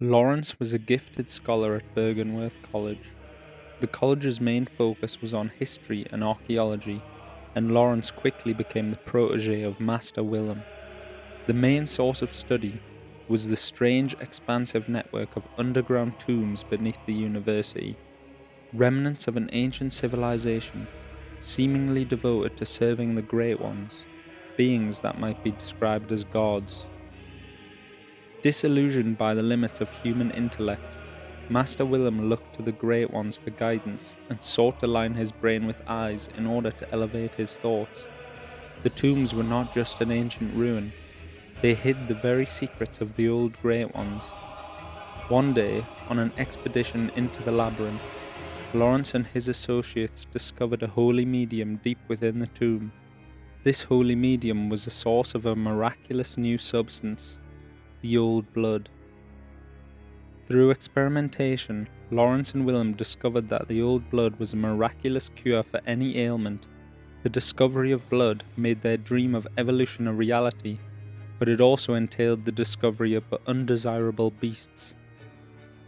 Laurence was a gifted scholar at Bergenworth College. The college's main focus was on history and archaeology, and Laurence quickly became the protege of Master Willem. The main source of study was the strange, expansive network of underground tombs beneath the university, remnants of an ancient civilization, seemingly devoted to serving the Great Ones, beings that might be described as gods. Disillusioned by the limits of human intellect, Master Willem looked to the Great Ones for guidance and sought to line his brain with eyes in order to elevate his thoughts. The tombs were not just an ancient ruin, they hid the very secrets of the old Great Ones. One day, on an expedition into the labyrinth, Laurence and his associates discovered a holy medium deep within the tomb. This holy medium was the source of a miraculous new substance, the old blood. Through experimentation, Laurence and Willem discovered that the old blood was a miraculous cure for any ailment. The discovery of blood made their dream of evolution a reality, but it also entailed the discovery of undesirable beasts.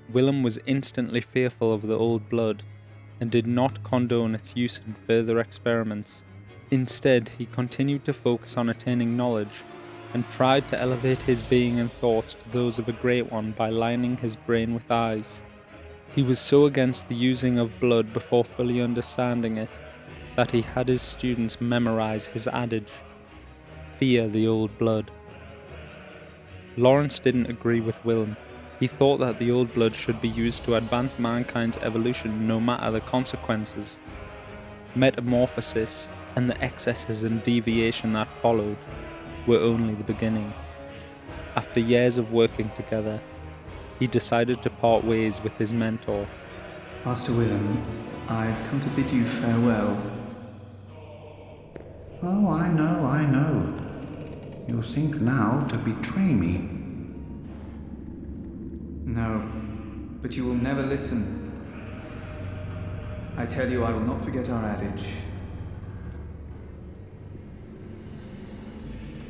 Willem was instantly fearful of the old blood, and did not condone its use in further experiments. Instead, he continued to focus on attaining knowledge, and tried to elevate his being and thoughts to those of a Great One by lining his brain with eyes. He was so against the using of blood before fully understanding it, that he had his students memorize his adage, "Fear the old blood." Laurence didn't agree with Willem. He thought that the old blood should be used to advance mankind's evolution no matter the consequences. Metamorphosis and the excesses and deviation that followed were only the beginning. After years of working together, he decided to part ways with his mentor. Master Willem, I've come to bid you farewell. Oh, I know. You think now to betray me. No, but you will never listen. I tell you, I will not forget our adage.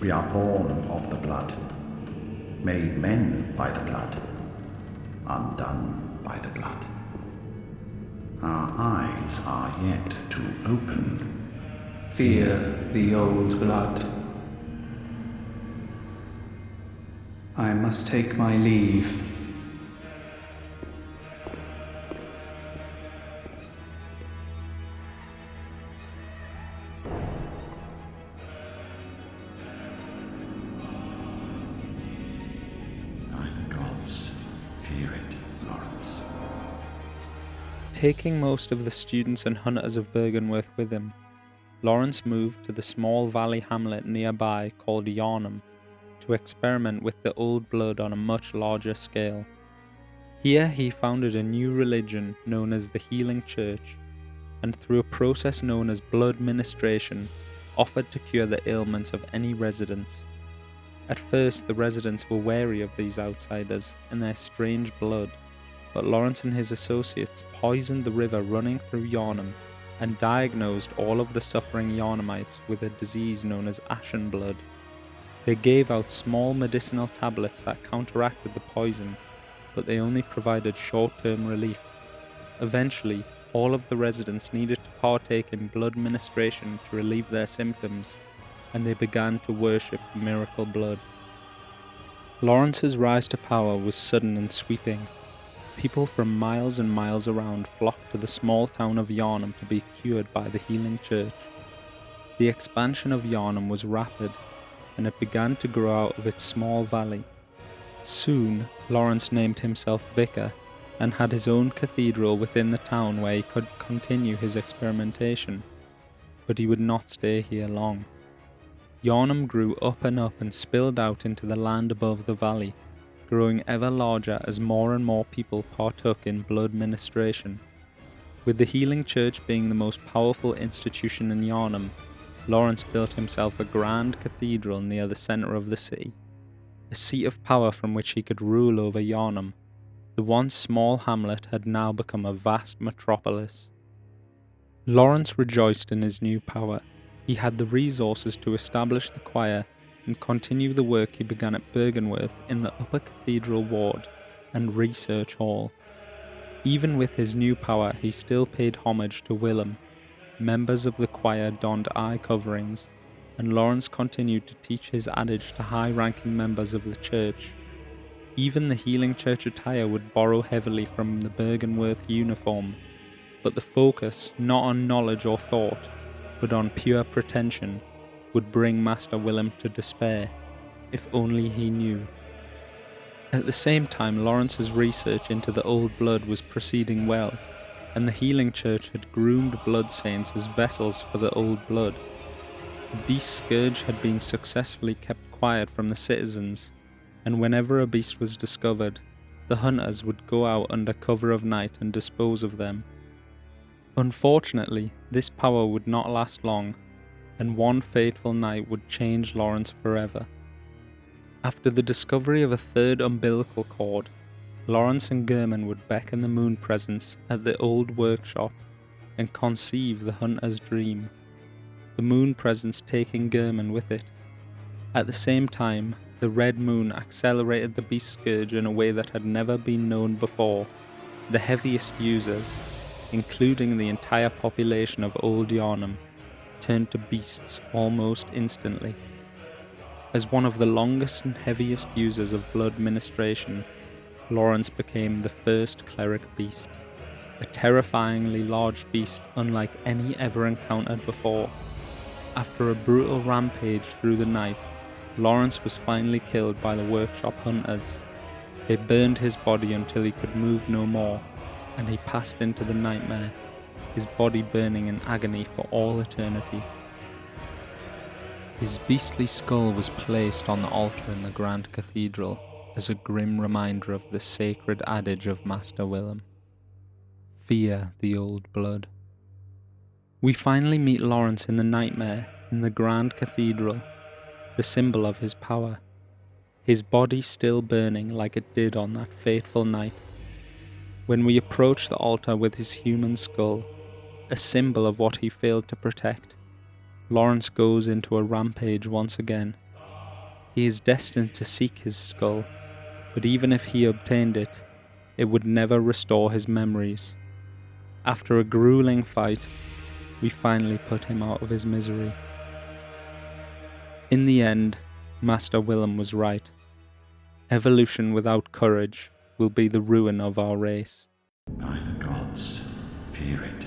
We are born of the blood, made men by the blood, undone by the blood. Our eyes are yet to open. Fear the old blood. I must take my leave. Taking most of the students and hunters of Bergenworth with him, Laurence moved to the small valley hamlet nearby called Yarnham to experiment with the old blood on a much larger scale. Here he founded a new religion known as the Healing Church, and through a process known as blood ministration, offered to cure the ailments of any residents. At first, the residents were wary of these outsiders and their strange blood, but Laurence and his associates poisoned the river running through Yarnham and diagnosed all of the suffering Yarnhamites with a disease known as ashen blood. They gave out small medicinal tablets that counteracted the poison, but they only provided short-term relief. Eventually, all of the residents needed to partake in blood ministration to relieve their symptoms, and they began to worship miracle blood. Laurence's rise to power was sudden and sweeping. People from miles and miles around flocked to the small town of Yarnham to be cured by the Healing Church. The expansion of Yarnham was rapid, and it began to grow out of its small valley. Soon, Laurence named himself Vicar, and had his own cathedral within the town where he could continue his experimentation. But he would not stay here long. Yarnham grew up and spilled out into the land above the valley, growing ever larger as more and more people partook in blood ministration. With the Healing Church being the most powerful institution in Yarnham, Laurence built himself a grand cathedral near the centre of the city, a seat of power from which he could rule over Yarnham. The once small hamlet had now become a vast metropolis. Laurence rejoiced in his new power. He had the resources to establish the choir and continue the work he began at Bergenworth in the upper cathedral ward, and research hall. Even with his new power, he still paid homage to Willem. Members of the choir donned eye coverings, and Laurence continued to teach his adage to high-ranking members of the church. Even the healing church attire would borrow heavily from the Bergenworth uniform, but the focus, not on knowledge or thought, but on pure pretension, would bring Master Willem to despair, if only he knew. At the same time, Laurence's research into the old blood was proceeding well, and the healing church had groomed blood saints as vessels for the old blood. The beast scourge had been successfully kept quiet from the citizens, and whenever a beast was discovered, the hunters would go out under cover of night and dispose of them. Unfortunately, this power would not last long, and one fateful night would change Laurence forever. After the discovery of a third umbilical cord, Laurence and Gehrman would beckon the moon presence at the old workshop and conceive the hunter's dream, the moon presence taking Gehrman with it. At the same time, the red moon accelerated the beast scourge in a way that had never been known before. The heaviest users, including the entire population of Old Yharnam, turned to beasts almost instantly. As one of the longest and heaviest users of blood ministration, Laurence became the first cleric beast, a terrifyingly large beast unlike any ever encountered before. After a brutal rampage through the night, Laurence was finally killed by the workshop hunters. They burned his body until he could move no more, and he passed into the nightmare, his body burning in agony for all eternity. His beastly skull was placed on the altar in the Grand Cathedral as a grim reminder of the sacred adage of Master Willem: "Fear the old blood." We finally meet Laurence in the nightmare in the Grand Cathedral, the symbol of his power, his body still burning like it did on that fateful night. When we approach the altar with his human skull, a symbol of what he failed to protect, Laurence goes into a rampage once again. He is destined to seek his skull, but even if he obtained it, it would never restore his memories. After a grueling fight, we finally put him out of his misery. In the end, Master Willem was right. Evolution without courage will be the ruin of our race. By the gods, fear it.